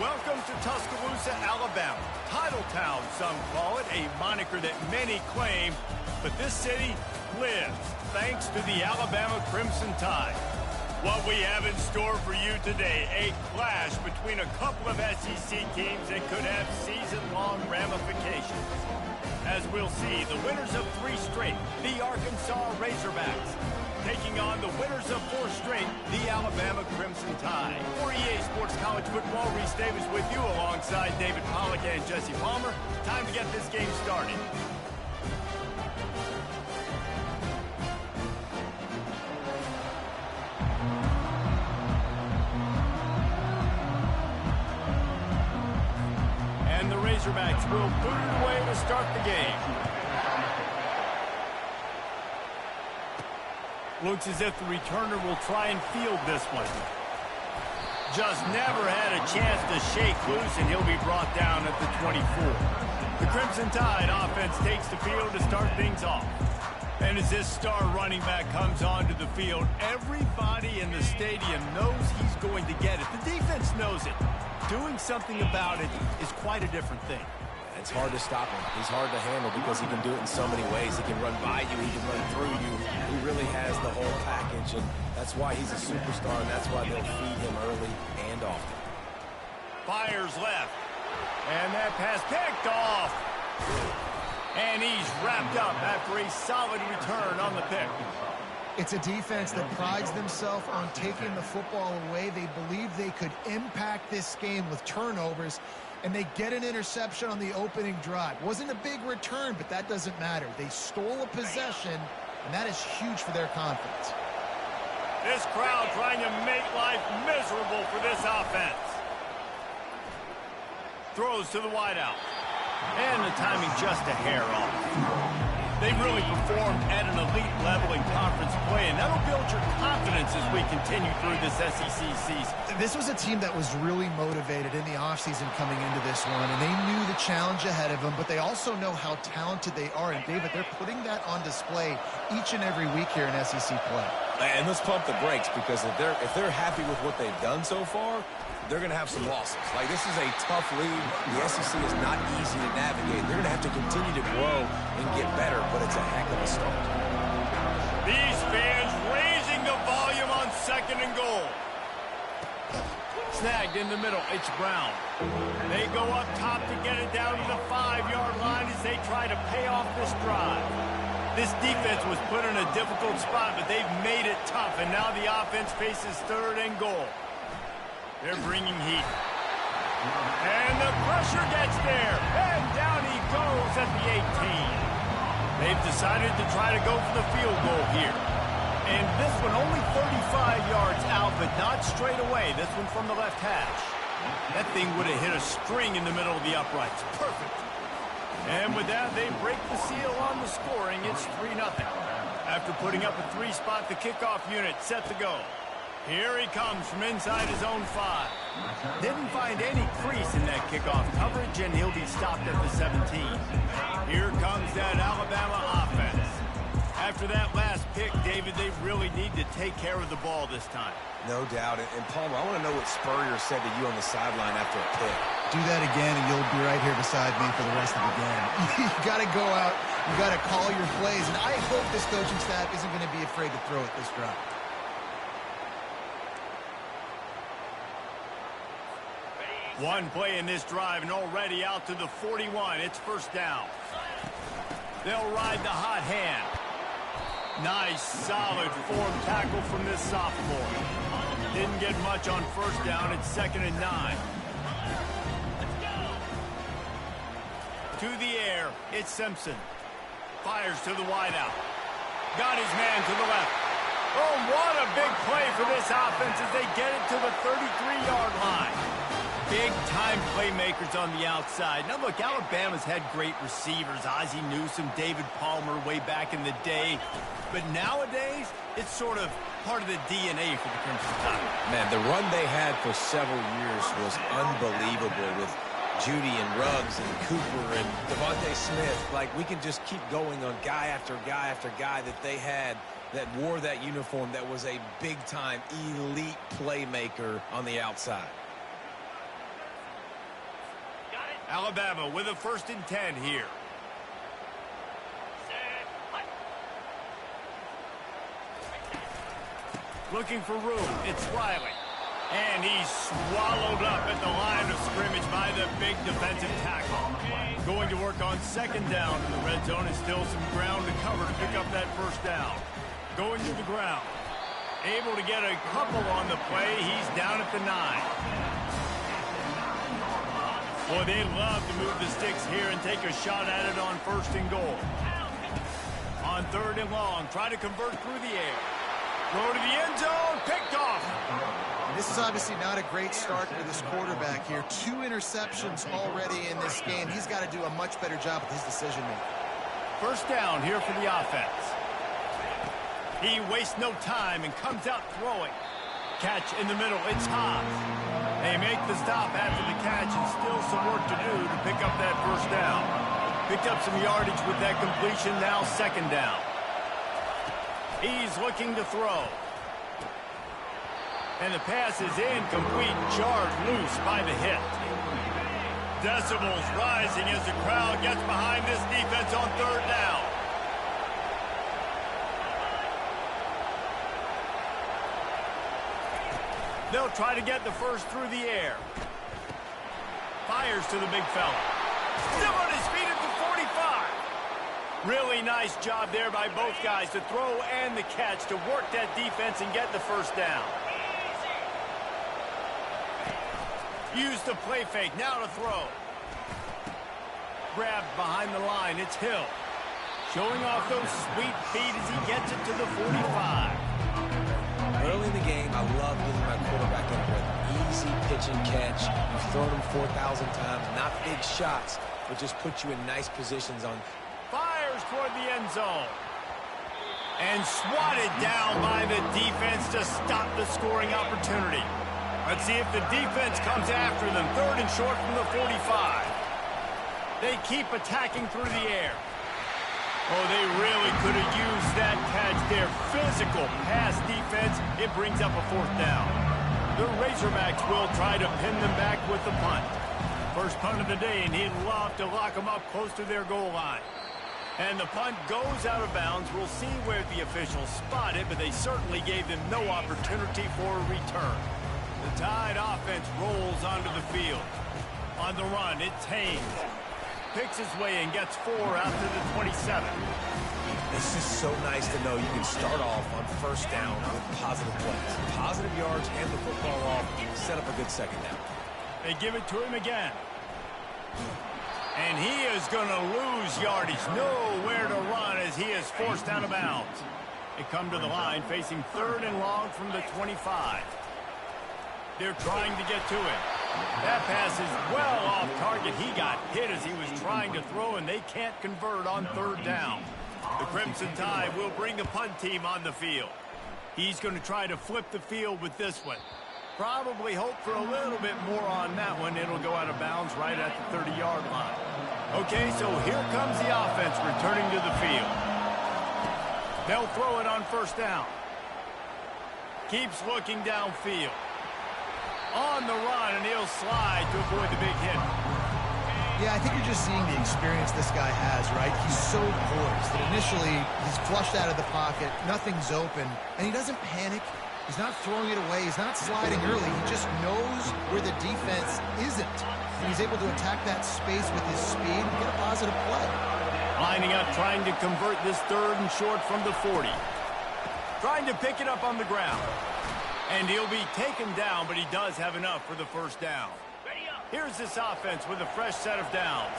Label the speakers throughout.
Speaker 1: Welcome to Tuscaloosa, Alabama. Titletown, some call it, a moniker that many claim, but this city lives thanks to the Alabama Crimson Tide. What we have in store for you today, a clash between a couple of SEC teams that could have season-long ramifications. As we'll see, the winners of 3 straight, the Arkansas Razorbacks, taking on the winners of 4 straight, the Alabama Crimson Tide. For EA Sports College Football, Reese Davis with you alongside David Pollack and Jesse Palmer. Time to get this game started. And the Razorbacks will boot it away to start the game. Looks as if the returner will try and field this one. Just never had a chance to shake loose, and he'll be brought down at the 24. The Crimson Tide offense takes the field to start things off. And as this star running back comes onto the field, everybody in the stadium knows he's going to get it. The defense knows it. Doing something about it is quite a different thing.
Speaker 2: It's hard to stop him. He's hard to handle because he can do it in so many ways. He can run by you. He can run through you. He really has the whole package, and that's why he's a superstar, and that's why they'll feed him early and often.
Speaker 1: Fires left. And that pass picked off. And he's wrapped up after a solid return on the pick.
Speaker 3: It's a defense that prides themselves on taking the football away. They believe they could impact this game with turnovers, and they get an interception on the opening drive. Wasn't a big return, but that doesn't matter. They stole a possession, and that is huge for their confidence.
Speaker 1: This crowd trying to make life miserable for this offense. Throws to the wideout. And the timing just a hair off. They've really performed at an elite level in conference play, and that'll build your confidence as we continue through this SEC season.
Speaker 3: This was a team that was really motivated in the offseason coming into this one, and they knew the challenge ahead of them, but they also know how talented they are. And, David, they're putting that on display each and every week here in SEC play.
Speaker 2: And let's pump the brakes, because if they're happy with what they've done so far, they're going to have some losses. Like, this is a tough league. The SEC is not easy to navigate. They're going to have to continue to grow and get better, but it's a heck of a start.
Speaker 1: These fans raising the volume on 2nd and goal. Snagged in the middle. It's Brown. They go up top to get it down to the 5-yard line as they try to pay off this drive. This defense was put in a difficult spot, but they've made it tough, and now the offense faces 3rd and goal. They're bringing heat. And the pressure gets there. And down he goes at the 18. They've decided to try to go for the field goal here. And this one only 35 yards out, but not straight away. This one from the left hash. That thing would have hit a string in the middle of the uprights. Perfect. And with that, they break the seal on the scoring. It's 3-0. After putting up a 3-spot, the kickoff unit set to go. Here he comes from inside his own 5. Didn't find any crease in that kickoff coverage, and he'll be stopped at the 17. Here comes that Alabama offense. After that last pick, David, they really need to take care of the ball this time.
Speaker 2: No doubt. And Palmer, I want to know what Spurrier said to you on the sideline after a pick.
Speaker 3: Do that again, and you'll be right here beside me for the rest of the game. You got to go out. You got to call your plays, and I hope this coaching staff isn't going to be afraid to throw it this drive.
Speaker 1: One play in this drive and already out to the 41. It's 1st down. They'll ride the hot hand. Nice, solid form tackle from this sophomore. Didn't get much on 1st down. It's 2nd and 9. To the air, it's Simpson. Fires to the wideout. Got his man to the left. Oh, what a big play for this offense as they get it to the 33-yard line. Big-time playmakers on the outside. Now, look, Alabama's had great receivers. Ozzie Newsome, David Palmer way back in the day. But nowadays, it's sort of part of the DNA for the Crimson Tide.
Speaker 2: Man, the run they had for several years was unbelievable with Judy and Ruggs and Cooper and Devontae Smith. Like, we can just keep going on guy after guy after guy that they had that wore that uniform that was a big-time elite playmaker on the outside.
Speaker 1: Alabama with a 1st and 10 here. Looking for room. It's Riley. And he's swallowed up at the line of scrimmage by the big defensive tackle. Going to work on 2nd down in the red zone, and still some ground to cover to pick up that 1st down. Going to the ground. Able to get a couple on the play. He's down at the 9. Boy, they love to move the sticks here and take a shot at it on 1st and goal. On 3rd and long, try to convert through the air. Throw to the end zone, picked off.
Speaker 3: This is obviously not a great start for this quarterback here. 2 interceptions already in this game. He's got to do a much better job with his decision-making.
Speaker 1: 1st down here for the offense. He wastes no time and comes out throwing. Catch in the middle, it's Hobbs. They make the stop after the catch, and still some work to do to pick up that 1st down. Picked up some yardage with that completion, now 2nd down. He's looking to throw. And the pass is incomplete, jarred loose by the hit. Decibels rising as the crowd gets behind this defense on 3rd down. They'll try to get the 1st through the air. Fires to the big fella. Still on his feet at the 45. Really nice job there by both guys to throw and the catch to work that defense and get the 1st down. Use the play fake, now to throw. Grabbed behind the line, it's Hill. Showing off those sweet feet as he gets it to the 45.
Speaker 2: Early in the game, I love getting my quarterback in rhythm. Easy pitch and catch. You've thrown him 4,000 times. Not big shots, but just put you in nice positions on.
Speaker 1: Fires toward the end zone. And swatted down by the defense to stop the scoring opportunity. Let's see if the defense comes after them. 3rd and short from the 45. They keep attacking through the air. Oh, they really could have used that catch there. Physical pass defense. It brings up a 4th down. The Razorbacks will try to pin them back with the punt. 1st punt of the day, and he'd love to lock them up close to their goal line. And the punt goes out of bounds. We'll see where the officials spot it, but they certainly gave them no opportunity for a return. The Tide offense rolls onto the field. On the run, it's Haynes. Picks his way and gets 4 out to the 27.
Speaker 2: It's just so nice to know you can start off on 1st down with positive plays. Positive yards, hand the football off, set up a good 2nd down.
Speaker 1: They give it to him again. And he is going to lose yardage. Nowhere to run as he is forced out of bounds. They come to the line facing 3rd and long from the 25. They're trying to get to it. That pass is well off target. He got hit as he was trying to throw, and they can't convert on 3rd down. The Crimson Tide will bring the punt team on the field. He's going to try to flip the field with this one. Probably hope for a little bit more on that one. It'll go out of bounds right at the 30-yard line. Okay, so here comes the offense returning to the field. They'll throw it on 1st down. Keeps looking downfield. On the run, and he'll slide to avoid the big hit.
Speaker 3: Yeah, I think you're just seeing the experience this guy has, right? He's so poised that initially he's flushed out of the pocket, nothing's open, and he doesn't panic. He's not throwing it away. He's not sliding early. He just knows where the defense isn't. And he's able to attack that space with his speed and get a positive play.
Speaker 1: Lining up, trying to convert this 3rd and short from the 40. Trying to pick it up on the ground. And he'll be taken down, but he does have enough for the 1st down. Here's this offense with a fresh set of downs.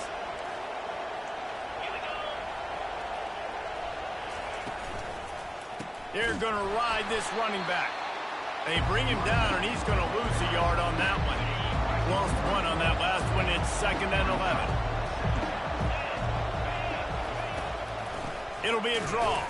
Speaker 1: They're going to ride this running back. They bring him down, and he's going to lose a yard on that one. Lost 1 on that last one. It's 2nd and 11. It'll be a draw.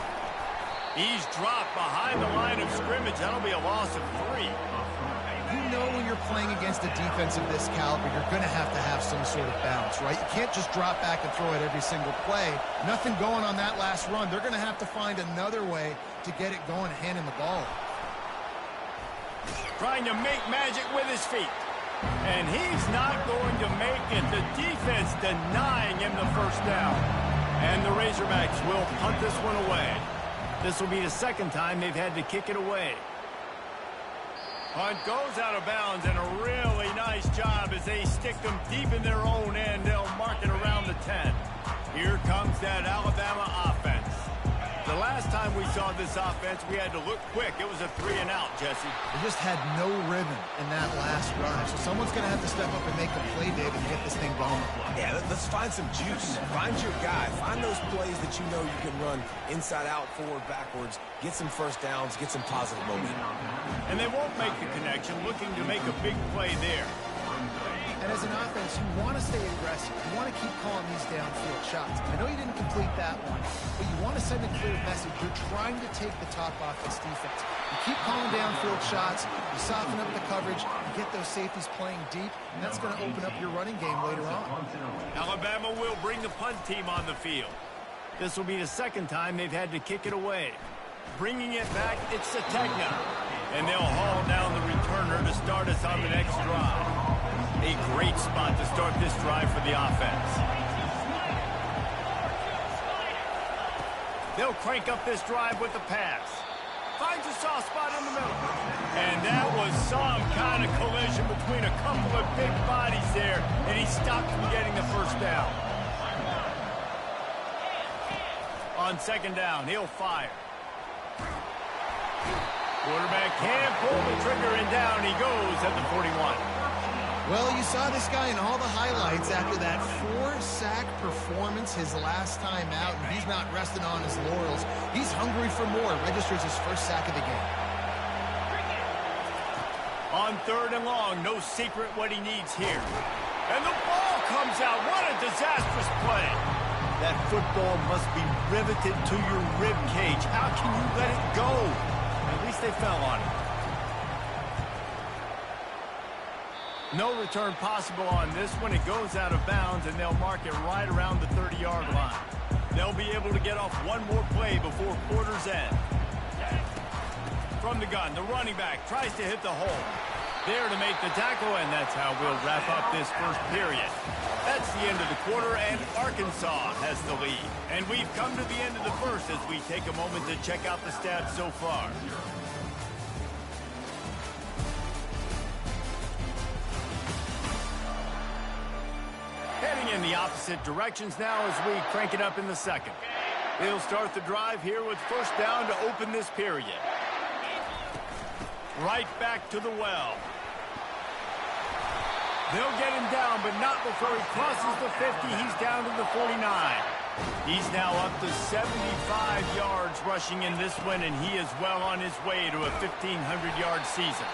Speaker 1: He's dropped behind the line of scrimmage. That'll be a loss of 3.
Speaker 3: You know when you're playing against a defense of this caliber, you're going to have some sort of bounce, right? You can't just drop back and throw it every single play. Nothing going on that last run. They're going to have to find another way to get it going and hand him the ball.
Speaker 1: Trying to make magic with his feet. And he's not going to make it. The defense denying him the first down. And the Razorbacks will punt this one away. This will be the second time they've had to kick it away. Punt goes out of bounds, and a really nice job as they stick them deep in their own end. They'll mark it around the 10. Here comes that Alabama offense. The last time we saw this offense, we had to look quick. It was a 3-and-out, Jesse.
Speaker 3: They just had no rhythm in that last drive. So someone's going to have to step up and make a play, David, to get this thing going.
Speaker 2: Yeah, let's find some juice. Find your guy. Find those plays that you know you can run inside out, forward, backwards. Get some first downs. Get some positive momentum.
Speaker 1: And they won't make the connection, looking to make a big play there.
Speaker 3: And as an offense, you want to stay aggressive. You want to keep calling these downfield shots. I know you didn't complete that one, but you want to send a clear message. You're trying to take the top off this defense. You keep calling downfield shots, you soften up the coverage, you get those safeties playing deep, and that's going to open up your running game later on.
Speaker 1: Alabama will bring the punt team on the field. This will be the second time they've had to kick it away. Bringing it back, it's Sategna. And they'll haul down the returner to start us on the next drive. A great spot to start this drive for the offense. They'll crank up this drive with the pass. Finds a soft spot in the middle. And that was some kind of collision between a couple of big bodies there, and he stopped from getting the first down. On second down, he'll fire. Quarterback can't pull the trigger, and down he goes at the 41.
Speaker 3: Well, you saw this guy in all the highlights after that 4-sack performance his last time out, and he's not resting on his laurels. He's hungry for more. Registers his first sack of the game.
Speaker 1: On third and long, no secret what he needs here. And the ball comes out. What a disastrous play. That football must be riveted to your rib cage. How can you let it go? At least they fell on it. No return possible on this one. It goes out of bounds, and they'll mark it right around the 30-yard line. They'll be able to get off one more play before quarter's end. From the gun, the running back tries to hit the hole. There to make the tackle, and that's how we'll wrap up this first period. That's the end of the quarter, and Arkansas has the lead. And we've come to the end of the first as we take a moment to check out the stats so far. Heading in the opposite directions now as we crank it up in the second. They'll start the drive here with first down to open this period. Right back to the well. They'll get him down, but not before he crosses the 50. He's down to the 49. He's now up to 75 yards rushing in this one, and he is well on his way to a 1,500-yard season.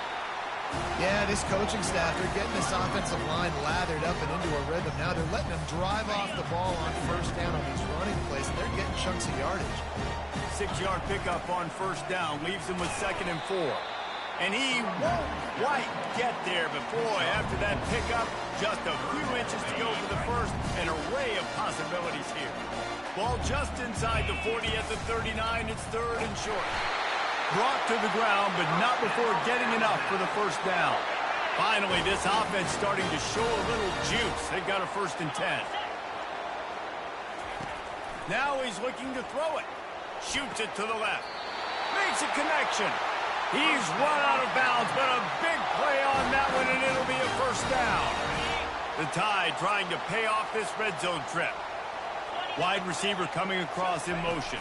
Speaker 3: Yeah, this coaching staff, they're getting this offensive line lathered up and into a rhythm. Now they're letting them drive off the ball on first down on these running plays, and they're getting chunks of yardage.
Speaker 1: 6-yard pickup on first down leaves him with 2nd and 4. And he won't quite get there, but boy, after that pickup, just a few inches to go for the first. An array of possibilities here. Ball just inside the 40 at the 39. It's 3rd and short. Brought to the ground, but not before getting enough for the first down. Finally, this offense starting to show a little juice. They've got a 1st and 10. Now he's looking to throw it. Shoots it to the left. Makes a connection. He's run out of bounds, but a big play on that one, and it'll be a first down. The Tide trying to pay off this red zone trip. Wide receiver coming across in motion.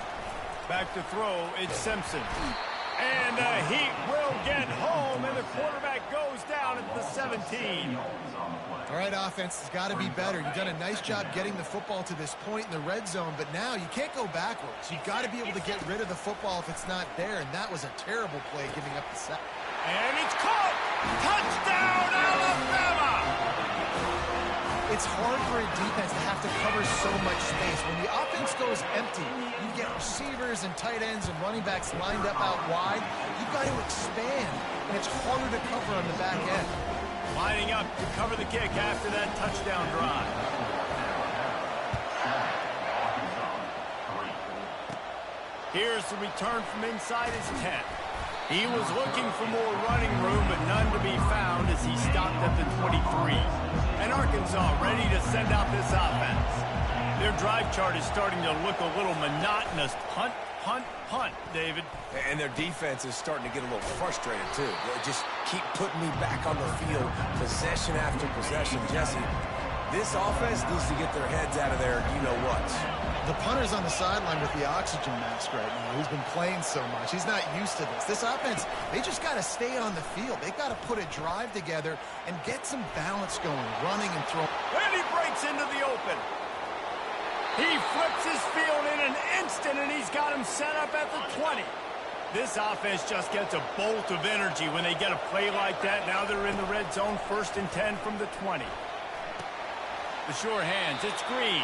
Speaker 1: Back to throw, it's Simpson. And the Heat will get home, and the quarterback goes down at the 17.
Speaker 3: All right, offense has got to be better. You've done a nice job getting the football to this point in the red zone, but now you can't go backwards. You've got to be able to get rid of the football if it's not there, and that was a terrible play giving up the sack.
Speaker 1: And it's caught! Touchdown, Alabama!
Speaker 3: It's hard for a defense to have to cover so much space. When the offense goes empty, you get receivers and tight ends and running backs lined up out wide. You've got to expand, and it's harder to cover on the back end.
Speaker 1: Lining up to cover the kick after that touchdown drive. Here's the return from inside his 10. He was looking for more running room, but none to be found as he stopped at the 23. And Arkansas ready to send out this offense. Their drive chart is starting to look a little monotonous. Punt, punt, punt, David.
Speaker 2: And their defense is starting to get a little frustrated, too. They just keep putting me back on the field, possession after possession. Jesse, this offense needs to get their heads out of there, you-know-what.
Speaker 3: The punter's on the sideline with the oxygen mask right now. He's been playing so much. He's not used to this. This offense, they just got to stay on the field. They got to put a drive together and get some balance going, running and throwing.
Speaker 1: And he breaks into the open. He flips his field in an instant, and he's got him set up at the 20. This offense just gets a bolt of energy when they get a play like that. Now they're in the red zone, 1st and 10 from the 20. The sure hands, it's Green.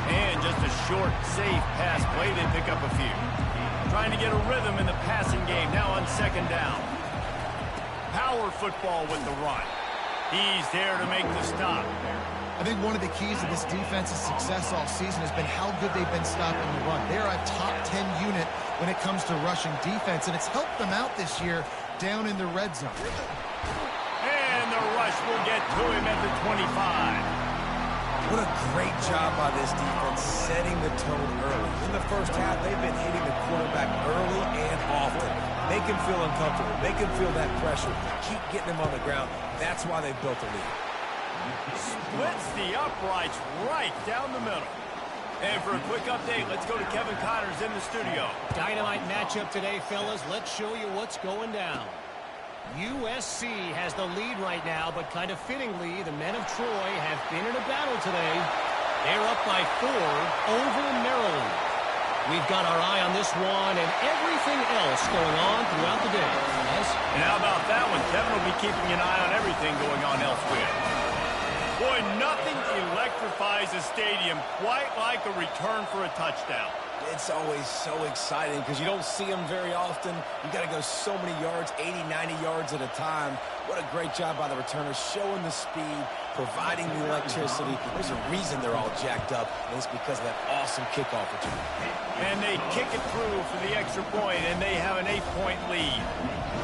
Speaker 1: And just a short, safe pass play. They pick up a few. Trying to get a rhythm in the passing game. Now on 2nd down. Power football with the run. He's there to make the stop.
Speaker 3: I think one of the keys to this defense's success all season has been how good they've been stopping the run. They're a top 10 unit when it comes to rushing defense, and it's helped them out this year down in the red zone.
Speaker 1: And the rush will get to him at the 25.
Speaker 2: What a great job by this defense setting the tone early. In the first half, they've been hitting the quarterback early and often. Make him feel uncomfortable. Make him feel that pressure. Keep getting him on the ground. That's why they've built a lead.
Speaker 1: Splits the uprights right down the middle. And for a quick update, let's go to Kevin Connors in the studio.
Speaker 4: Dynamite matchup today, fellas. Let's show you what's going down. USC has the lead right now, but kind of fittingly, the men of Troy have been in a battle today. They're up by 4 over Maryland. We've got our eye on this one and everything else going on throughout the day. Yes?
Speaker 1: And how about that one? Kevin will be keeping an eye on everything going on elsewhere. Boy, nothing electrifies a stadium quite like a return for a touchdown.
Speaker 2: It's always so exciting because you don't see them very often. You got to go so many yards, 80, 90 yards at a time. What a great job by the returners, showing the speed, providing the electricity. There's a reason they're all jacked up, and it's because of that awesome kickoff return.
Speaker 1: And they kick it through for the extra point, and they have an 8-point lead.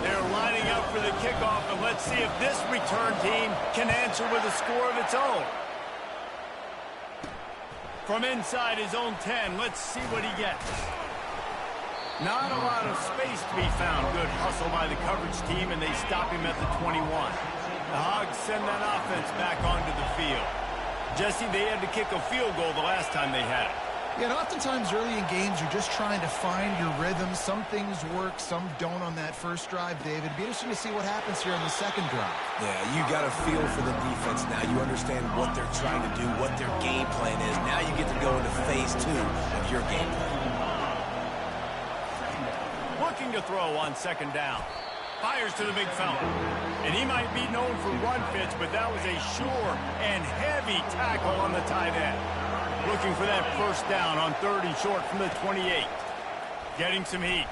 Speaker 1: They're lining up for the kickoff, and let's see if this return team can answer with a score of its own. From inside his own 10, let's see what he gets. Not a lot of space to be found. Good hustle by the coverage team, and they stop him at the 21. The Hogs send that offense back onto the field. Jesse, they had to kick a field goal the last time they had it.
Speaker 3: Yeah, and oftentimes early in games, you're just trying to find your rhythm. Some things work, some don't on that first drive, David. It'd be interesting to see what happens here on the second drive.
Speaker 2: Yeah, you got a feel for the defense. Now you understand what they're trying to do, what their game plan is. Now you get to go into phase 2 of your game plan.
Speaker 1: Looking to throw on 2nd down. Fires to the big fella. And he might be known for run fits, but that was a sure and heavy tackle on the tight end. Looking for that first down on 3rd and short from the 28. Getting some heat.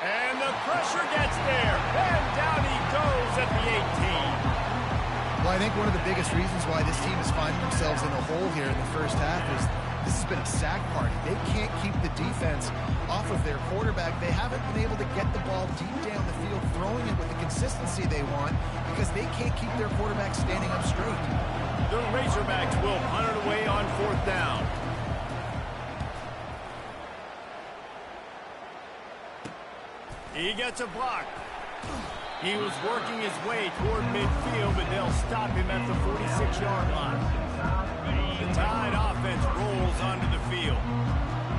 Speaker 1: And the pressure gets there. And down he goes at the 18.
Speaker 3: Well, I think one of the biggest reasons why this team is finding themselves in a hole here in the first half is this has been a sack party. They can't keep the defense off of their quarterback. They haven't been able to get the ball deep down the field, throwing it with the consistency they want because they can't keep their quarterback standing up straight.
Speaker 1: The Razorbacks will punt it away on 4th down. He gets a block. He was working his way toward midfield, but they'll stop him at the 46-yard line. The Tide offense rolls onto the field.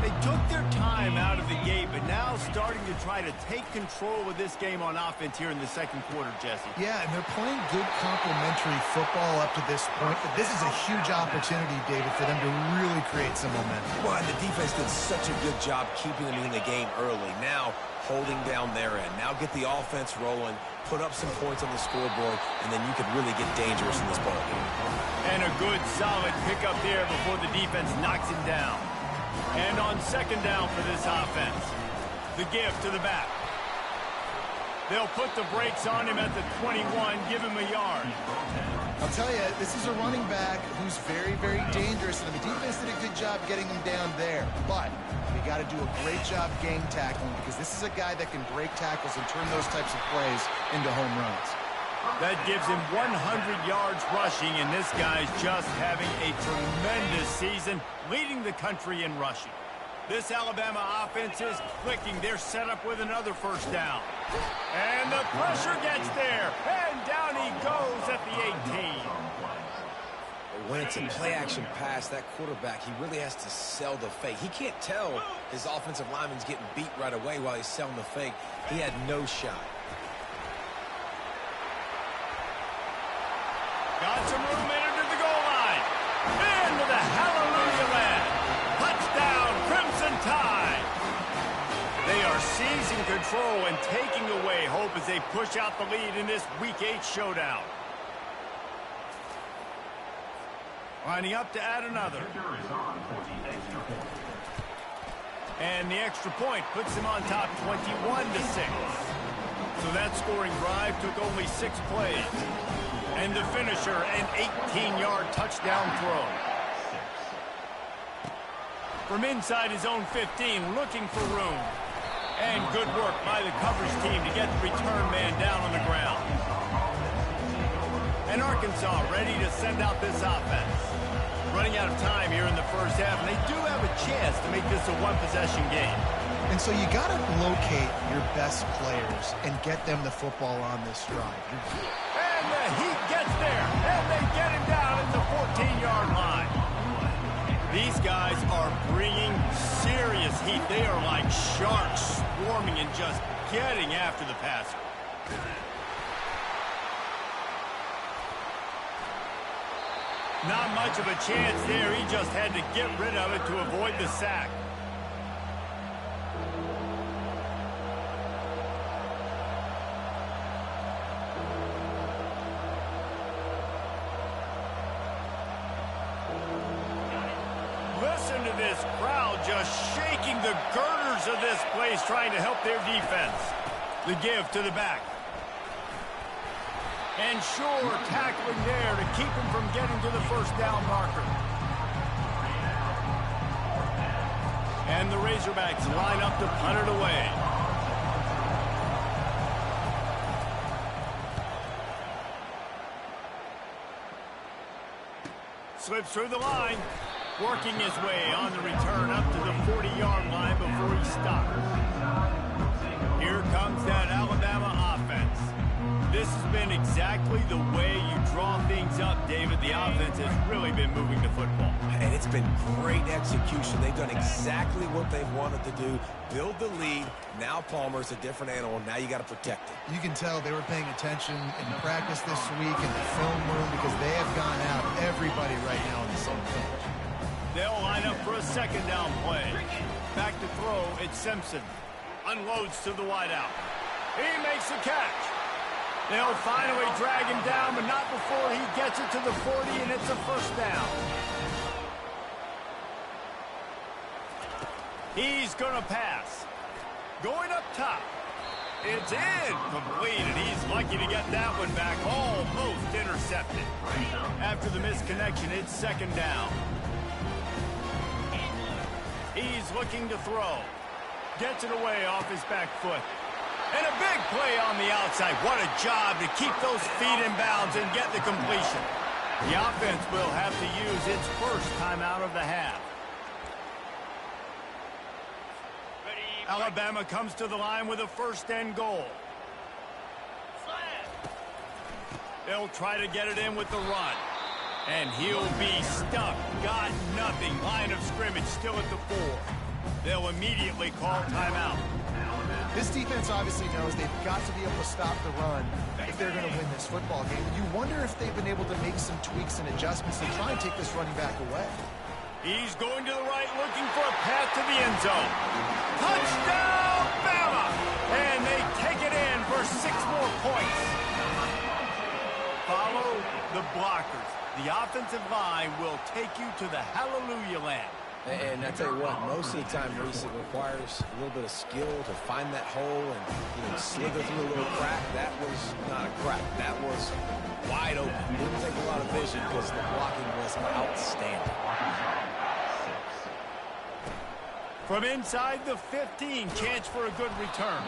Speaker 1: They took their time out of the gate, but now starting to try to take control of this game on offense here in the second quarter, Jesse.
Speaker 3: Yeah, and they're playing good complementary football up to this point, but this is a huge opportunity, David, for them to really create some momentum.
Speaker 2: Well, and the defense did such a good job keeping them in the game early. Now, holding down their end. Now get the offense rolling, put up some points on the scoreboard, and then you could really get dangerous in this ball game.
Speaker 1: And a good, solid pickup there before the defense knocks him down. And on 2nd down for this offense, the give to the back. They'll put the brakes on him at the 21, give him a yard.
Speaker 3: I'll tell you, this is a running back who's very, very dangerous, and the defense did a good job getting him down there. But you got to do a great job game tackling, because this is a guy that can break tackles and turn those types of plays into home runs.
Speaker 1: That gives him 100 yards rushing, and this guy's just having a tremendous season, leading the country in rushing. This Alabama offense is clicking. They're set up with another first down. And the pressure gets there. And down he goes at the 18.
Speaker 2: When it's a play-action pass, that quarterback, he really has to sell the fake. He can't tell his offensive lineman's getting beat right away while he's selling the fake. He had no shot.
Speaker 1: Got some room into the goal line. Into the hallelujah land. Touchdown, Crimson Tide. They are seizing control and taking away hope as they push out the lead in this Week 8 showdown. Lining up to add another. And the extra point puts them on top 21-6. So that scoring drive took only 6 plays. And the finisher, an 18-yard touchdown throw. From inside his own 15, looking for room. And good work by the coverage team to get the return man down on the ground. And Arkansas ready to send out this offense. Running out of time here in the first half, and they do have a chance to make this a one-possession game.
Speaker 3: And so you got to locate your best players and get them the football on this drive.
Speaker 1: And the heat gets there, and they get him down at the 14-yard line. These guys are bringing serious heat. They are like sharks swarming and just getting after the passer. Not much of a chance there. He just had to get rid of it to avoid the sack. Listen to this crowd just shaking the girders of this place, trying to help their defense. The give to the back. And sure, tackling there to keep him from getting to the first down marker. And the Razorbacks line up to punt it away. Slips through the line. Working his way on the return up to the 40-yard line before he stops. Here comes that Alabama offense. This has been exactly the way you draw things up, David. The offense has really been moving the football.
Speaker 2: And it's been great execution. They've done exactly what they've wanted to do. Build the lead. Now Palmer's a different animal. Now you got to protect it.
Speaker 3: You can tell they were paying attention in practice this week in the film room, because they have gone out, everybody right now on the same page.
Speaker 1: They'll line up for a second down play. Back to throw, it's Simpson. Unloads to the wideout. He makes the catch. They'll finally drag him down, but not before he gets it to the 40, and it's a first down. He's going to pass. Going up top. It's incomplete, and he's lucky to get that one back. Almost intercepted. After the misconnection, it's second down. He's looking to throw. Gets it away off his back foot. And a big play on the outside. What a job to keep those feet in bounds and get the completion. The offense will have to use its first timeout of the half. Alabama comes to the line with a first and goal. They'll try to get it in with the run. And he'll be stuck. Got nothing. Line of scrimmage still at the 4. They'll immediately call timeout.
Speaker 3: This defense obviously knows they've got to be able to stop the run if they're going to win this football game. And you wonder if they've been able to make some tweaks and adjustments to try and take this running back away.
Speaker 1: He's going to the right, looking for a path to the end zone. Touchdown, Bama! And they take it in for 6 more points. Follow the blockers. The offensive line will take you to the hallelujah land.
Speaker 2: And I tell you what, most of the time, Reese, it requires a little bit of skill to find that hole and slither through a little crack. That was not a crack. That was wide open. Didn't take a lot of vision because the blocking was outstanding.
Speaker 1: From inside the 15, chance for a good return.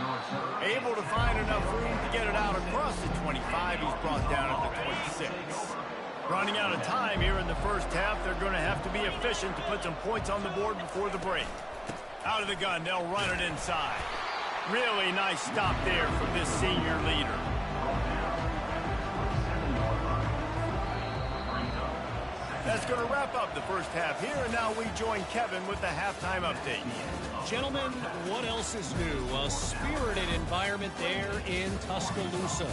Speaker 1: Able to find enough room to get it out across the 25. He's brought down at the 26. Running out of time here in the first half, they're going to have to be efficient to put some points on the board before the break. Out of the gun, they'll run it inside. Really nice stop there from this senior leader. That's going to wrap up the first half here, and now we join Kevin with the halftime update.
Speaker 4: Gentlemen, what else is new? A spirited environment there in Tuscaloosa.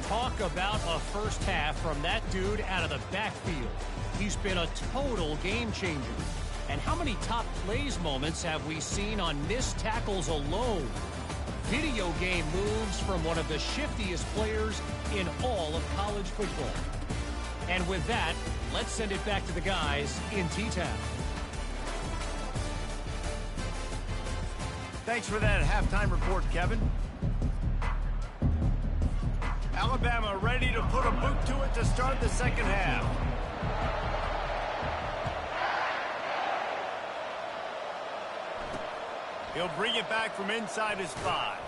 Speaker 4: Talk about a first half from that dude out of the backfield. He's been a total game changer. And how many top plays moments have we seen on missed tackles alone? Video game moves from one of the shiftiest players in all of college football. And with that, let's send it back to the guys in T-Town.
Speaker 1: Thanks for that halftime report, Kevin. Alabama ready to put a boot to it to start the second half. He'll bring it back from inside his 5.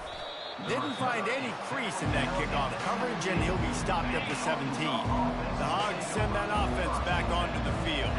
Speaker 1: Didn't find any crease in that kickoff coverage, and he'll be stopped at the 17. The Hogs send that offense back onto the field.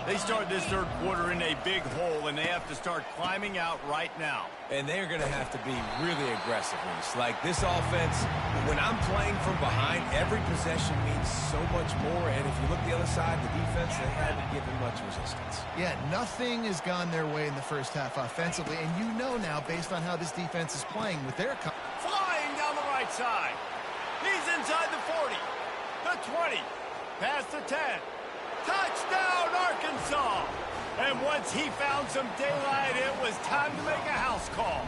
Speaker 1: They start this third quarter in a big hole, and they have to start climbing out right now.
Speaker 2: And they're going to have to be really aggressive, Reese. Like this offense, when I'm playing from behind, every possession means so much more. And if you look the other side, the defense, they haven't given much resistance.
Speaker 3: Yeah, nothing has gone their way in the first half offensively. And you know now, based on how this defense is playing with their...
Speaker 1: Flying down the right side. He's inside the 40, the 20, past the 10. Touchdown, Arkansas! And once he found some daylight, it was time to make a house call.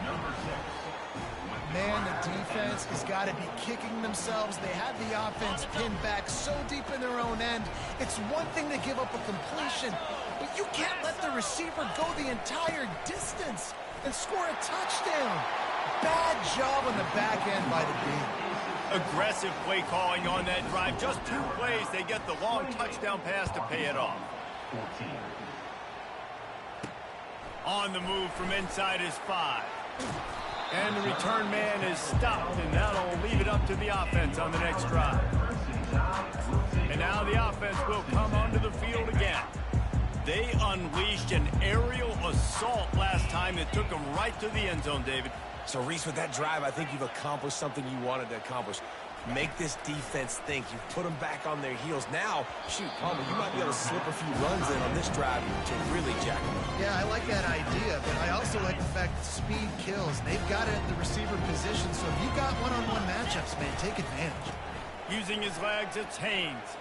Speaker 3: Man, the defense has got to be kicking themselves. They had the offense pinned back so deep in their own end. It's one thing to give up a completion, but you can't let the receiver go the entire distance and score a touchdown. Bad job on the back end by the D.
Speaker 1: Aggressive play calling on that drive. Just 2 plays, they get the long touchdown pass to pay it off. On the move from inside his 5. And the return man is stopped, and that'll leave it up to the offense on the next drive. And now the offense will come onto the field again. They unleashed an aerial assault last time that took them right to the end zone, David.
Speaker 2: So, Reese, with that drive, I think you've accomplished something you wanted to accomplish. Make this defense think. You've put them back on their heels. Now, shoot, Palmer, you might be able to slip a few runs in on this drive to really jack them up.
Speaker 3: Yeah, I like that idea, but I also like the fact that speed kills. They've got it at the receiver position, so if you've got one-on-one matchups, man, take advantage.
Speaker 1: Using his legs, it's Haynes.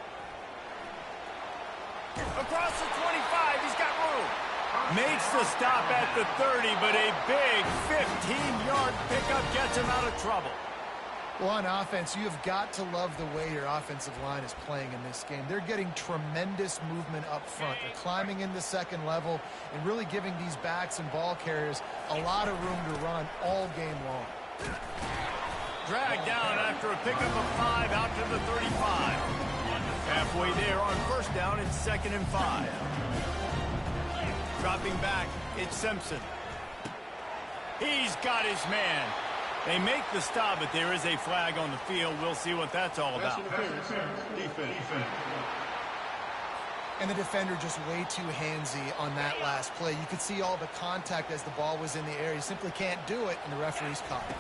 Speaker 1: Across the 25, he's got room. Makes the stop at the 30, but a big 15-yard pickup gets him out of trouble.
Speaker 3: Well, on offense, you have got to love the way your offensive line is playing in this game. They're getting tremendous movement up front. They're climbing into second level and really giving these backs and ball carriers a lot of room to run all game long.
Speaker 1: Dragged down after a pickup of 5 out to the 35. Halfway there on first down, it's 2nd and 5. Dropping back, it's Simpson. He's got his man. They make the stop, but there is a flag on the field. We'll see what that's all about.
Speaker 3: And the defender just way too handsy on that last play. You could see all the contact as the ball was in the air. He simply can't do it, and the referee's caught it.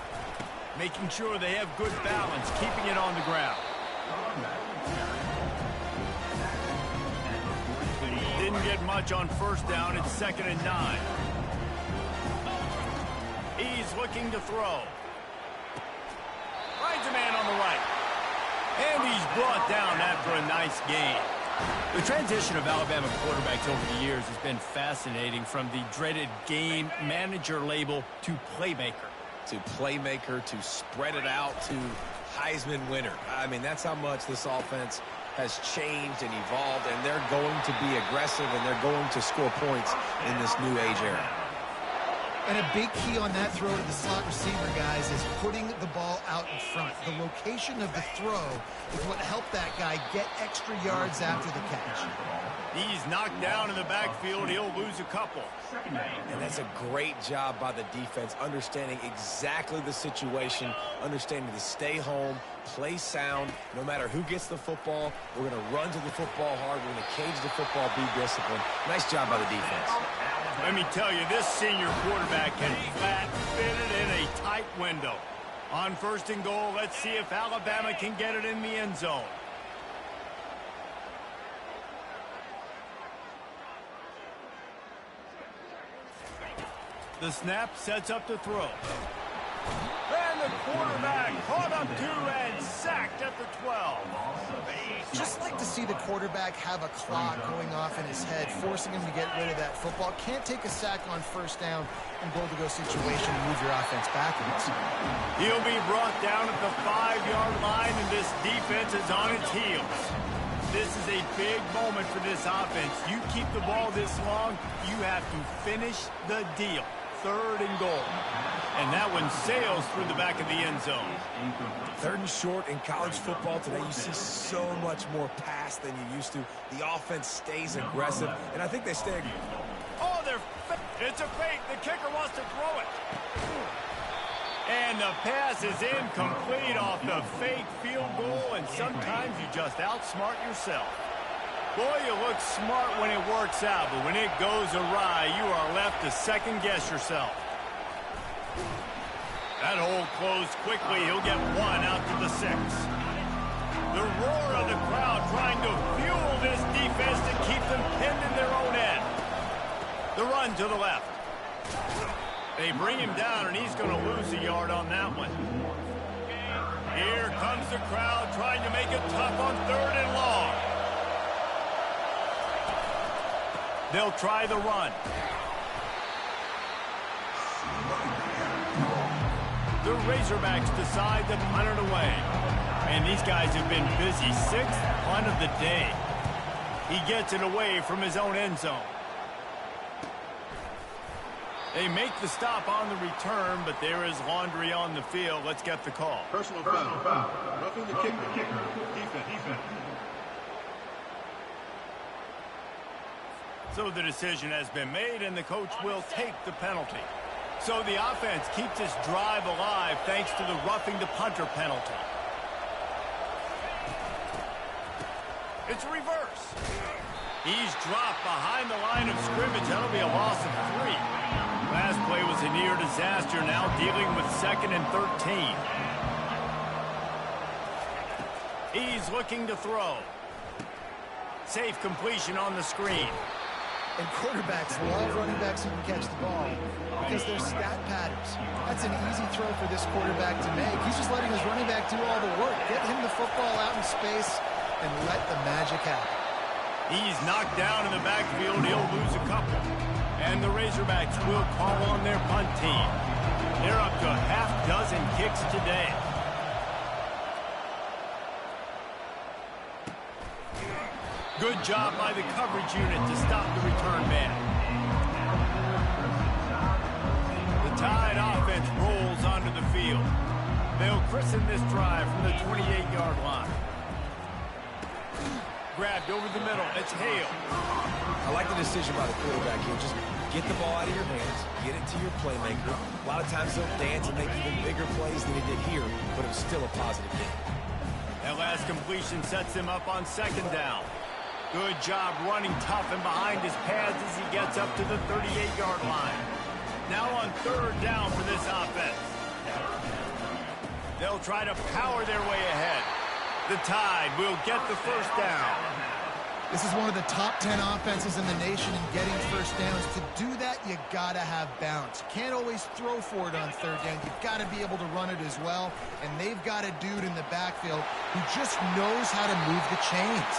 Speaker 1: Making sure they have good balance, keeping it on the ground. Didn't get much on first down. It's 2nd and 9. He's looking to throw. Finds a man on the right. And he's brought down after a nice gain. The transition of Alabama quarterbacks over the years has been fascinating, from the dreaded game manager label to playmaker.
Speaker 2: To spread it out, to Heisman winner. I mean, that's how much this offense has changed and evolved, and they're going to be aggressive, and they're going to score points in this new age era.
Speaker 3: And a big key on that throw to the slot receiver, guys, is putting the ball out in front. The location of the throw is what helped that guy get extra yards after the catch.
Speaker 1: He's knocked down in the backfield. He'll lose a couple.
Speaker 2: And that's a great job by the defense, understanding exactly the situation, understanding to stay home, play sound. No matter who gets the football, we're going to run to the football hard. We're going to cage the football, be disciplined. Nice job by the defense.
Speaker 1: Let me tell you, this senior quarterback can flat fit it in a tight window. On 1st and goal, let's see if Alabama can get it in the end zone. The snap sets up the throw. And the quarterback caught up to and sacked at the 12.
Speaker 3: Just like to see the quarterback have a clock going off in his head, forcing him to get rid of that football. Can't take a sack on 1st down and goal-to-go situation and move your offense backwards.
Speaker 1: He'll be brought down at the 5-yard line, and this defense is on its heels. This is a big moment for this offense. You keep the ball this long, you have to finish the deal. 3rd and goal. And that one sails through the back of the end zone.
Speaker 2: 3rd and short in college football today. You see so much more pass than you used to. The offense stays aggressive, and I think they stay.
Speaker 1: Oh, it's a fake. The kicker wants to throw it. And the pass is incomplete off the fake field goal, and sometimes you just outsmart yourself. Boy, you look smart when it works out, but when it goes awry, you are left to second-guess yourself. That hole closed quickly. He'll get one out to the 6. The roar of the crowd trying to fuel this defense to keep them pinned in their own end. The run to the left. They bring him down, and he's going to lose a yard on that one. Here comes the crowd trying to make it tough on 3rd and long. They'll try the run. The Razorbacks decide to punt it away. And these guys have been busy. 6th punt of the day. He gets it away from his own end zone. They make the stop on the return, but there is laundry on the field. Let's get the call.
Speaker 5: Personal foul. Roughing the kicker. Defense.
Speaker 1: So the decision has been made, and the coach will take the penalty. So the offense keeps its drive alive thanks to the roughing the punter penalty. It's reverse. He's dropped behind the line of scrimmage. That'll be a loss of 3. Last play was a near disaster, now dealing with 2nd and 13. He's looking to throw. Safe completion on the screen.
Speaker 3: And quarterbacks love running backs who can catch the ball because they're stat patterns. That's an easy throw for this quarterback to make. He's just letting his running back do all the work. Get him the football out in space and let the magic happen.
Speaker 1: He's knocked down in the backfield. He'll lose a couple. And the Razorbacks will call on their punt team. They're up to a half-dozen kicks today. Good job by the coverage unit to stop the return man. The Tide offense rolls onto the field. They'll christen this drive from the 28-yard line. Grabbed over the middle. It's Hale.
Speaker 2: I like the decision by the quarterback here. Just get the ball out of your hands, get it to your playmaker. A lot of times they'll dance and make even bigger plays than he did here, but it was still a positive game.
Speaker 1: That last completion sets him up on 2nd down. Good job running tough and behind his pads as he gets up to the 38-yard line. Now on 3rd down for this offense. They'll try to power their way ahead. The Tide will get the 1st down.
Speaker 3: This is one of the top 10 offenses in the nation in getting 1st downs. To do that, you got to have balance. You can't always throw for it on 3rd down. You've got to be able to run it as well. And they've got a dude in the backfield who just knows how to move the chains.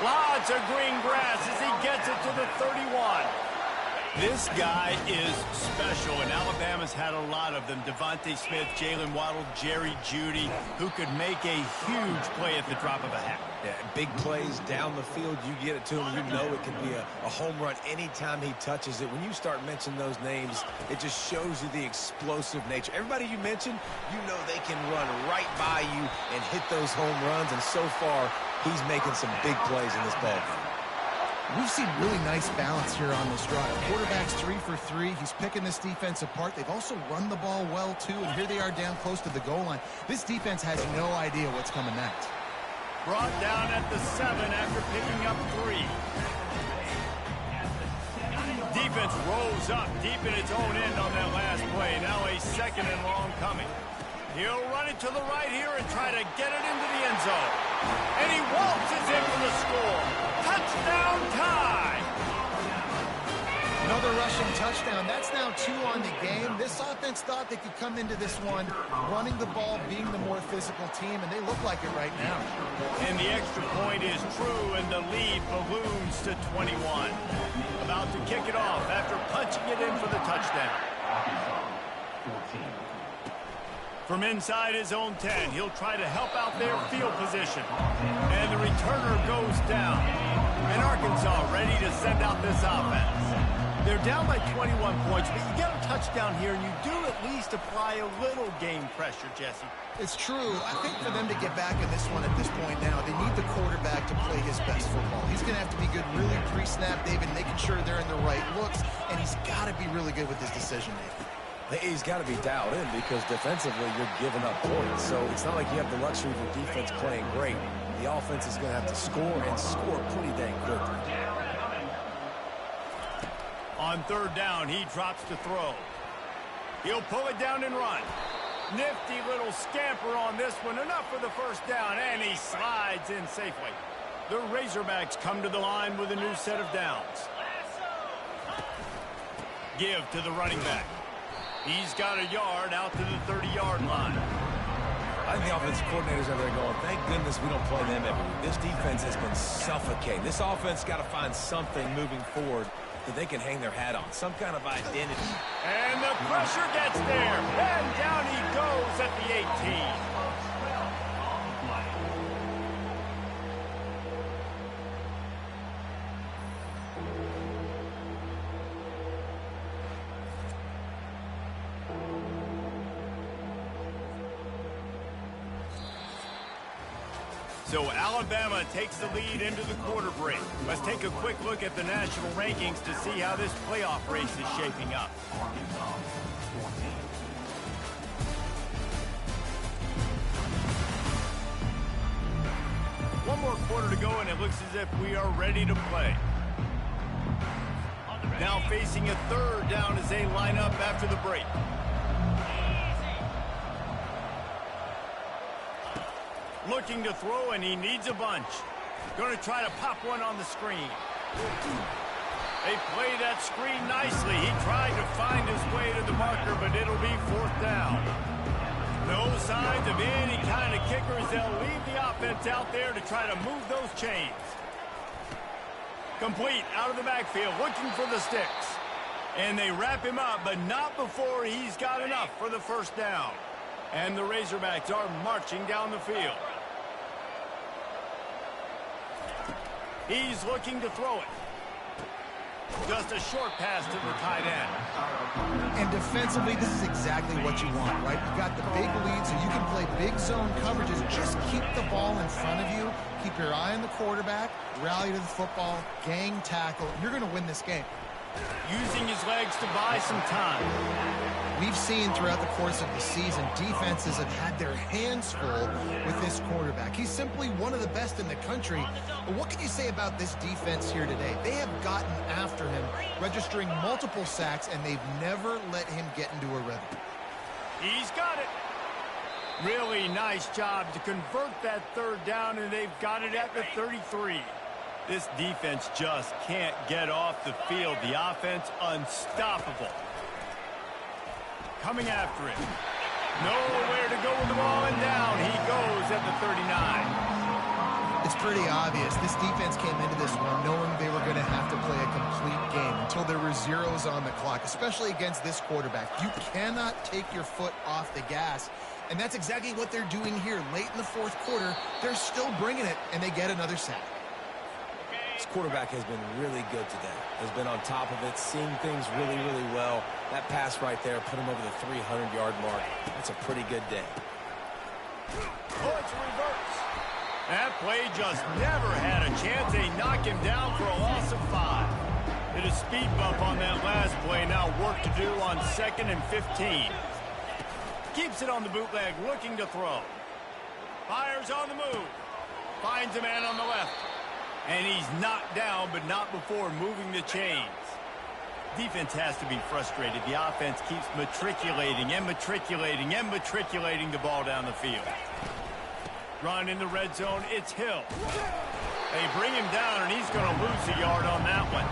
Speaker 1: Lots of green grass as he gets it to the 31. This guy is special, and Alabama's had a lot of them. Devontae Smith, Jalen Waddle, Jerry Jeudy, who could make a huge play at the drop of a hat.
Speaker 2: Yeah, big plays down the field, you get it to him, you know it can be a home run anytime he touches it. When you start mentioning those names, it just shows you the explosive nature. Everybody you mentioned, you know they can run right by you and hit those home runs, and so far, he's making some big plays in this ballgame.
Speaker 3: We've seen really nice balance here on this drive. Quarterback's 3 for 3. He's picking this defense apart. They've also run the ball well, too, and here they are down close to the goal line. This defense has no idea what's coming next.
Speaker 1: Brought down at the 7 after picking up 3. Defense rolls up deep in its own end on that last play. Now a 2nd and long coming. He'll run it to the right here and try to get it into the end zone. And he waltzes in for the score. Touchdown tie!
Speaker 3: Another rushing touchdown. That's now 2 on the game. This offense thought they could come into this one running the ball, being the more physical team, and they look like it right now.
Speaker 1: And the extra point is true, and the lead balloons to 21. About to kick it off after punching it in for the touchdown. From inside his own 10, he'll try to help out their field position. And the returner goes down. And Arkansas ready to send out this offense. They're down by 21 points, but you get a touchdown here, and you do at least apply a little game pressure, Jesse.
Speaker 3: It's true. I think for them to get back in this one at this point now, they need the quarterback to play his best football. He's going to have to be good really pre-snap, David, making sure they're in the right looks, and he's got to be really good with his decision-making.
Speaker 2: He's got to be dialed in because defensively you're giving up points. So it's not like you have the luxury of your defense playing great. The offense is going to have to score and score pretty dang quickly.
Speaker 1: On 3rd down, he drops to throw. He'll pull it down and run. Nifty little scamper on this one. Enough for the 1st down, and he slides in safely. The Razorbacks come to the line with a new set of downs. Give to the running back. He's got a yard out to the 30-yard line.
Speaker 2: I think the offensive coordinators are there going, thank goodness we don't play them every week. This defense has been suffocating. This offense got to find something moving forward that they can hang their hat on, some kind of identity.
Speaker 1: And the pressure gets there. And down he goes at the 18. So Alabama takes the lead into the quarter break. Let's take a quick look at the national rankings to see how this playoff race is shaping up. One more quarter to go, and it looks as if we are ready to play. Now facing a 3rd down as they line up after the break. Looking to throw, and he needs a bunch. Going to try to pop one on the screen. They play that screen nicely. He tried to find his way to the marker, but it'll be 4th down. No signs of any kind of kickers. They'll leave the offense out there to try to move those chains. Complete out of the backfield, looking for the sticks. And they wrap him up, but not before he's got enough for the 1st down. And the Razorbacks are marching down the field. He's looking to throw it. Just a short pass to the tight end.
Speaker 3: And defensively, this is exactly what you want, right? You've got the big lead, so you can play big zone coverages. Just keep the ball in front of you. Keep your eye on the quarterback. Rally to the football. Gang tackle. You're going to win this game.
Speaker 1: Using his legs to buy some time.
Speaker 3: We've seen throughout the course of the season, defenses have had their hands full with this quarterback. He's simply one of the best in the country. But what can you say about this defense here today? They have gotten after him, registering multiple sacks, and they've never let him get into a rhythm.
Speaker 1: He's got it. Really nice job to convert that 3rd down, and they've got it at the 33. This defense just can't get off the field. The offense unstoppable. Coming after it. Nowhere to go with the ball, and down he goes at the 39.
Speaker 3: It's pretty obvious. This defense came into this one knowing they were going to have to play a complete game until there were zeros on the clock, especially against this quarterback. You cannot take your foot off the gas, and that's exactly what they're doing here. Late in the fourth quarter, they're still bringing it, and they get another sack.
Speaker 2: This quarterback has been really good today. Has been on top of it, seeing things really, really well. That pass right there put him over the 300-yard mark. That's a pretty good day.
Speaker 1: Oh, it's a reverse. That play just never had a chance. They knock him down for a loss of 5. Did a speed bump on that last play. Now work to do on 2nd and 15. Keeps it on the bootleg, looking to throw. Fires on the move. Finds a man on the left. And he's knocked down, but not before moving the chains. Defense has to be frustrated. The offense keeps matriculating and matriculating and matriculating the ball down the field. Run in the red zone, it's Hill. They bring him down, and he's going to lose a yard on that one.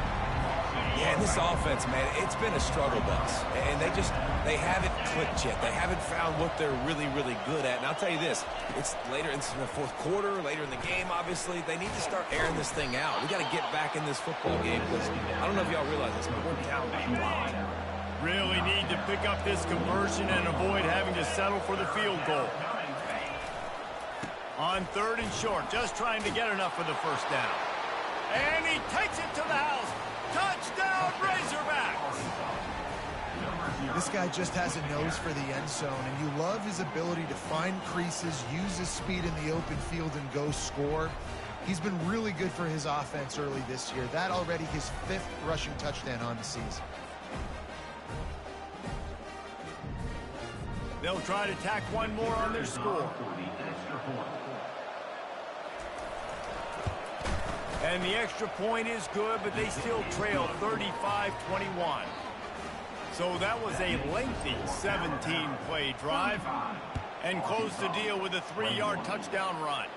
Speaker 2: Yeah, and this offense, man, it's been a struggle bus. And they haven't clicked yet. They haven't found what they're really, really good at. And I'll tell you this, it's later in the fourth quarter, later in the game, obviously. They need to start airing this thing out. We got to get back in this football game because I don't know if y'all realize this, but we're down by a lot.
Speaker 1: Really need to pick up this conversion and avoid having to settle for the field goal. On 3rd and short, just trying to get enough for the first down. And he takes it to the house. Touchdown, Razorbacks!
Speaker 3: This guy just has a nose for the end zone, and you love his ability to find creases, use his speed in the open field, and go score. He's been really good for his offense early this year. That already his 5th rushing touchdown on the season.
Speaker 1: They'll try to tack one more on their score. And the extra point is good, but they still trail 35-21. So that was a lengthy 17-play drive and closed the deal with a 3-yard touchdown run.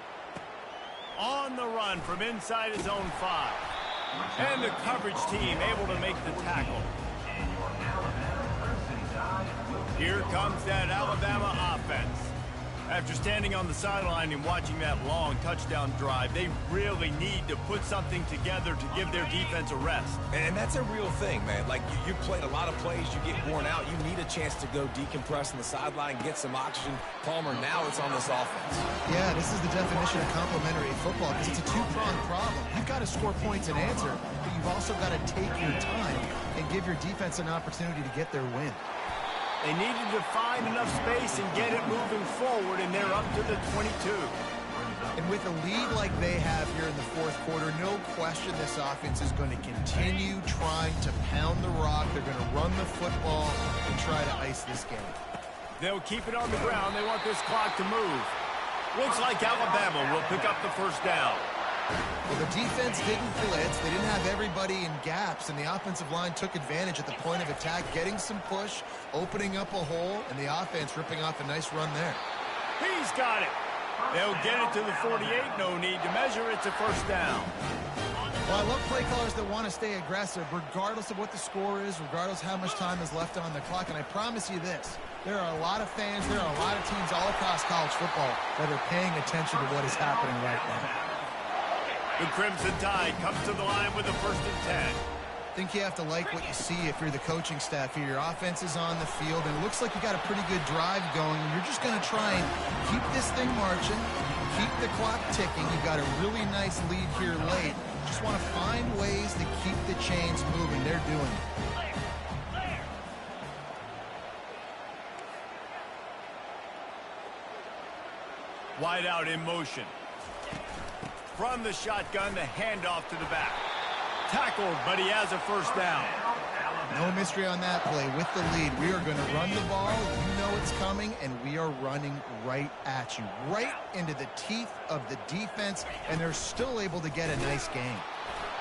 Speaker 1: On the run from inside his own 5. And the coverage team able to make the tackle. Here comes that Alabama offense. After standing on the sideline and watching that long touchdown drive, they really need to put something together to give their defense a rest.
Speaker 2: And that's a real thing, man. Like, you played a lot of plays, you get worn out, you need a chance to go decompress on the sideline, get some oxygen. Palmer, now it's on this offense.
Speaker 3: Yeah, this is the definition of complementary football because it's a two-pronged problem. You've got to score points and answer, but you've also got to take your time and give your defense an opportunity to get their win.
Speaker 1: They needed to find enough space and get it moving forward, and they're up to the 22.
Speaker 3: And with a lead like they have here in the fourth quarter, no question this offense is going to continue trying to pound the rock. They're going to run the football and try to ice this game.
Speaker 1: They'll keep it on the ground. They want this clock to move. Looks like Alabama will pick up the first down.
Speaker 3: Well, the defense didn't blitz. They didn't have everybody in gaps, and the offensive line took advantage at the point of attack, getting some push, opening up a hole, and the offense ripping off a nice run there.
Speaker 1: He's got it. They'll get it to the 48. No need to measure. It's a first down.
Speaker 3: Well, I love play callers that want to stay aggressive, regardless of what the score is, regardless how much time is left on the clock. And I promise you this, there are a lot of fans, there are a lot of teams all across college football that are paying attention to what is happening right now.
Speaker 1: The Crimson Tide comes to the line with a 1st and 10.
Speaker 3: I think you have to like what you see if you're the coaching staff here. Your offense is on the field, and it looks like you got a pretty good drive going. And you're just going to try and keep this thing marching, keep the clock ticking. You've got a really nice lead here late. Just want to find ways to keep the chains moving. They're doing it.
Speaker 1: Wide out in motion. From the shotgun, the handoff to the back. Tackled, but he has a first down.
Speaker 3: No mystery on that play. With the lead, we are going to run the ball. You know it's coming, and we are running right at you, right into the teeth of the defense, and they're still able to get a nice gain.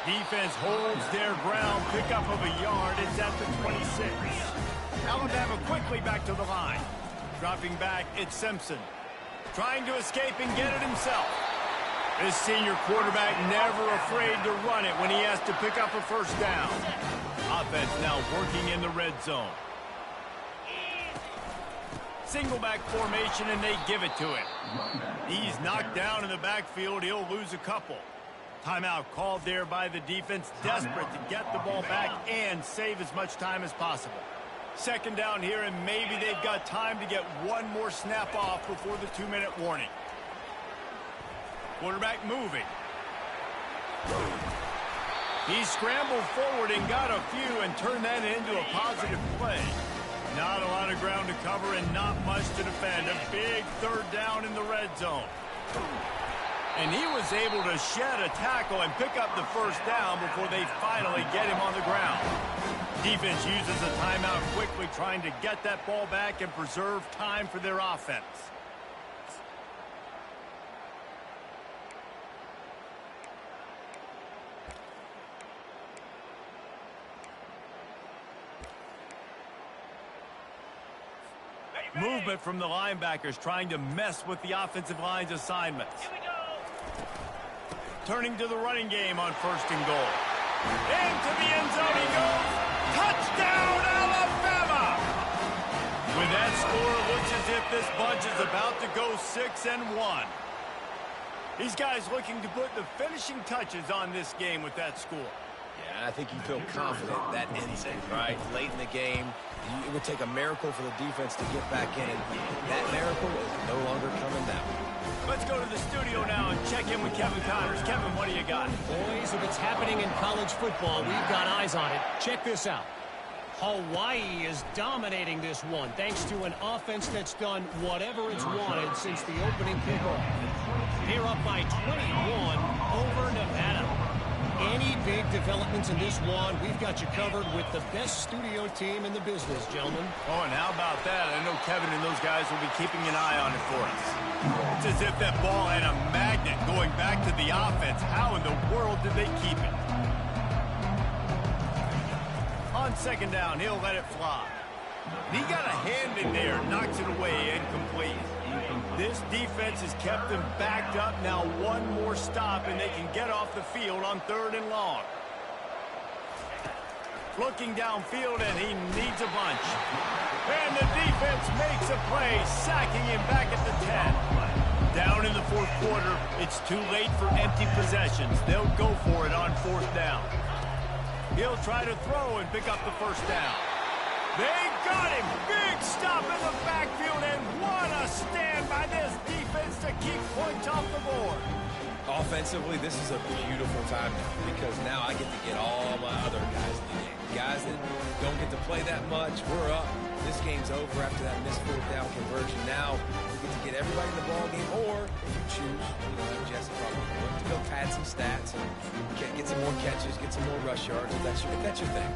Speaker 1: Defense holds their ground, pickup of a yard. It's at the 26. Alabama quickly back to the line. Dropping back, it's Simpson. Trying to escape and get it himself. This senior quarterback never afraid to run it when he has to pick up a first down. Offense now working in the red zone. single back formation, and they give it to him. He's knocked down in the backfield. He'll lose a couple. Timeout called there by the defense, desperate to get the ball back and save as much time as possible. Second down here, and maybe they've got time to get one more snap off before the 2-minute warning. Quarterback moving. He scrambled forward and got a few and turned that into a positive play. Not a lot of ground to cover and not much to defend. A big third down in the red zone. And he was able to shed a tackle and pick up the first down before they finally get him on the ground. Defense uses a timeout quickly, trying to get that ball back and preserve time for their offense. Movement from the linebackers trying to mess with the offensive line's assignments. Turning to the running game on 1st and goal. Into the end zone he goes. Touchdown, Alabama! With that score, it looks as if this bunch is about to go 6-1. These guys looking to put the finishing touches on this game with that score.
Speaker 2: Yeah, I think you feel confident that ends it, right? Late in the game, it would take a miracle for the defense to get back in. That miracle is no longer coming down.
Speaker 1: Let's go to the studio now and check in with Kevin Connors. Kevin, what do you got?
Speaker 4: Boys, if it's happening in college football, we've got eyes on it. Check this out. Hawaii is dominating this one thanks to an offense that's done whatever it's wanted since the opening kickoff. They're up by 21 over Nevada. Any big developments in this one, we've got you covered with the best studio team in the business, gentlemen.
Speaker 1: Oh, and how about that? I know Kevin and those guys will be keeping an eye on it for us. It's as if that ball had a magnet going back to the offense. How in the world did they keep it? On 2nd down, he'll let it fly. He got a hand in there, knocks it away, incomplete. This defense has kept them backed up. Now one more stop, and they can get off the field on 3rd and long. Looking downfield, and he needs a bunch. And the defense makes a play, sacking him back at the 10. Down in the 4th quarter, it's too late for empty possessions. They'll go for it on 4th down. He'll try to throw and pick up the 1st down. They got him! Big stop in the backfield, and what a stand by this defense to keep points off the board.
Speaker 2: Offensively, this is a beautiful time now because now I get to get all my other guys in the game. Guys that don't get to play that much, we're up. This game's over after that missed 4th down conversion. Now we get to get everybody in the ball game, or if you choose, like Jesse probably would, to go pad some stats and get some more catches, get some more rush yards, if that's your thing.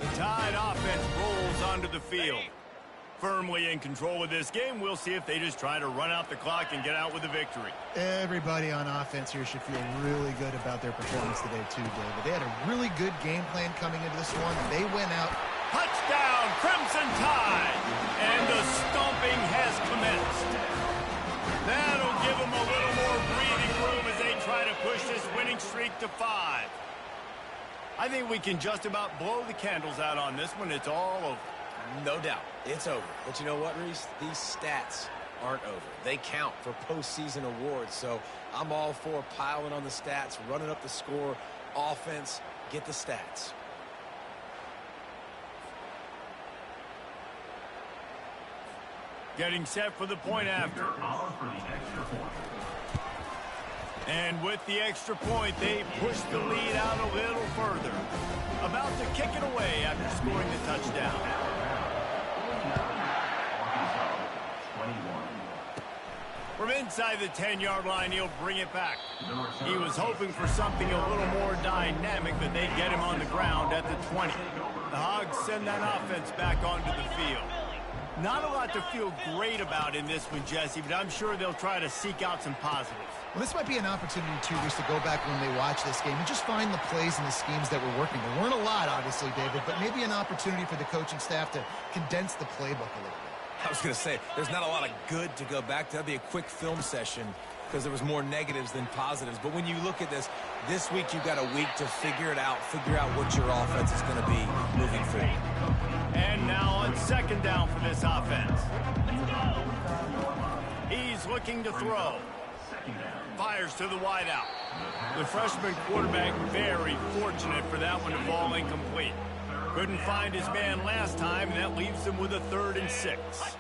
Speaker 1: The Tide offense rolls onto the field. Firmly in control of this game. We'll see if they just try to run out the clock and get out with a victory.
Speaker 3: Everybody on offense here should feel really good about their performance today too, David. They had a really good game plan coming into this one, and they went out.
Speaker 1: Touchdown, Crimson Tide! And the stomping has commenced. That'll give them a little more breathing room as they try to push this winning streak to 5. I think we can just about blow the candles out on this one. It's all over.
Speaker 2: No doubt. It's over. But you know what, Reese? These stats aren't over. They count for postseason awards. So I'm all for piling on the stats, running up the score. Offense, get the stats.
Speaker 1: Getting set for the point after. And with the extra point, they push the lead out a little further. About to kick it away after scoring the touchdown. From inside the 10-yard line, he'll bring it back. He was hoping for something a little more dynamic, but they'd get him on the ground at the 20. The Hogs send that offense back onto the field. Not a lot to feel great about in this one, Jesse, but I'm sure they'll try to seek out some positives.
Speaker 3: Well, this might be an opportunity, too, just to go back when they watch this game and just find the plays and the schemes that were working. There weren't a lot, obviously, David, but maybe an opportunity for the coaching staff to condense the playbook a little bit.
Speaker 2: I was going to say, there's not a lot of good to go back to. That'd be a quick film session because there was more negatives than positives. But when you look at this week you've got a week to figure it out, figure out what your offense is going to be moving forward.
Speaker 1: And now on second down for this offense. He's looking to throw. Fires to the wideout. The freshman quarterback very fortunate for that one to fall incomplete. Couldn't find his man last time, and that leaves him with a 3rd and 6.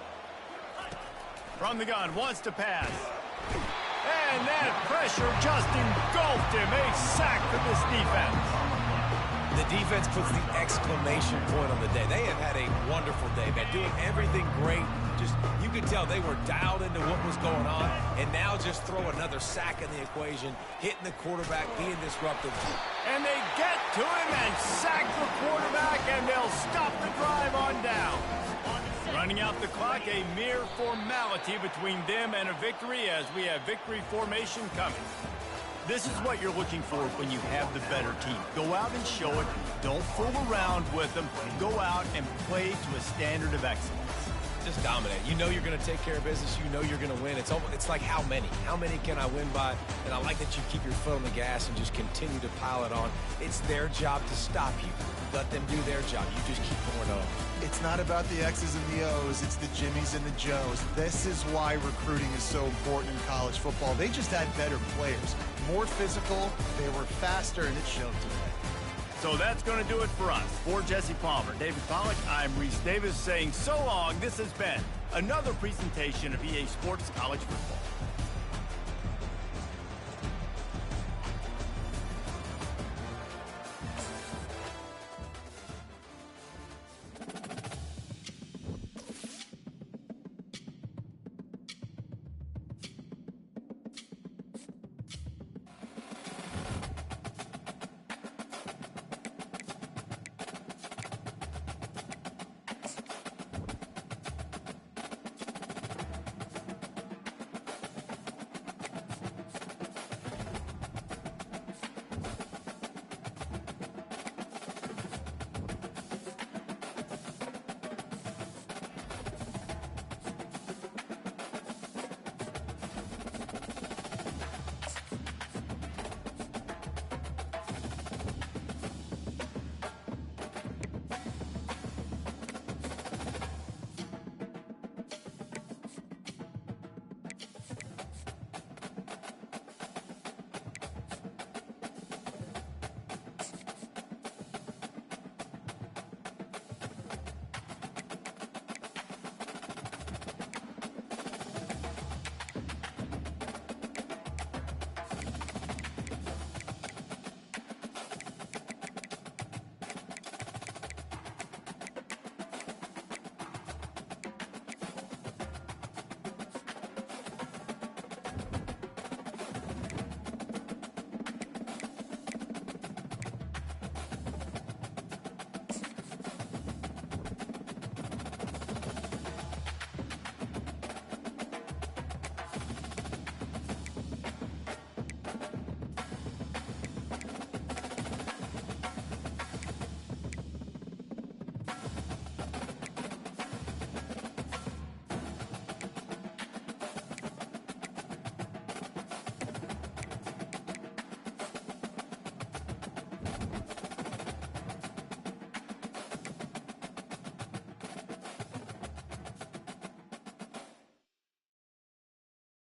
Speaker 1: From the gun, wants to pass. And that pressure just engulfed him. A sack for this defense.
Speaker 2: The defense puts the exclamation point on the day. They have had a wonderful day, man. Doing everything great. Just, you could tell they were dialed into what was going on. And now just throw another sack in the equation, hitting the quarterback, being disruptive.
Speaker 1: And they get to him and sack the quarterback, and they'll stop the drive on down. Running out the clock, a mere formality between them and a victory as we have victory formation coming. This is what you're looking for when you have the better team. Go out and show it. Don't fool around with them. Go out and play to a standard of excellence.
Speaker 2: Just dominate. You know you're going to take care of business. You know you're going to win. It's like how many? How many can I win by? And I like that you keep your foot on the gas and just continue to pile it on. It's their job to stop you. Let them do their job. You just keep going on.
Speaker 3: It's not about the X's and the O's. It's the Jimmies and the Joes. This is why recruiting is so important in college football. They just had better players. More physical. They were faster, and it showed today.
Speaker 1: So that's going to do it for us. For Jesse Palmer, David Pollack, I'm Reese Davis saying so long. This has been another presentation of EA Sports College Football.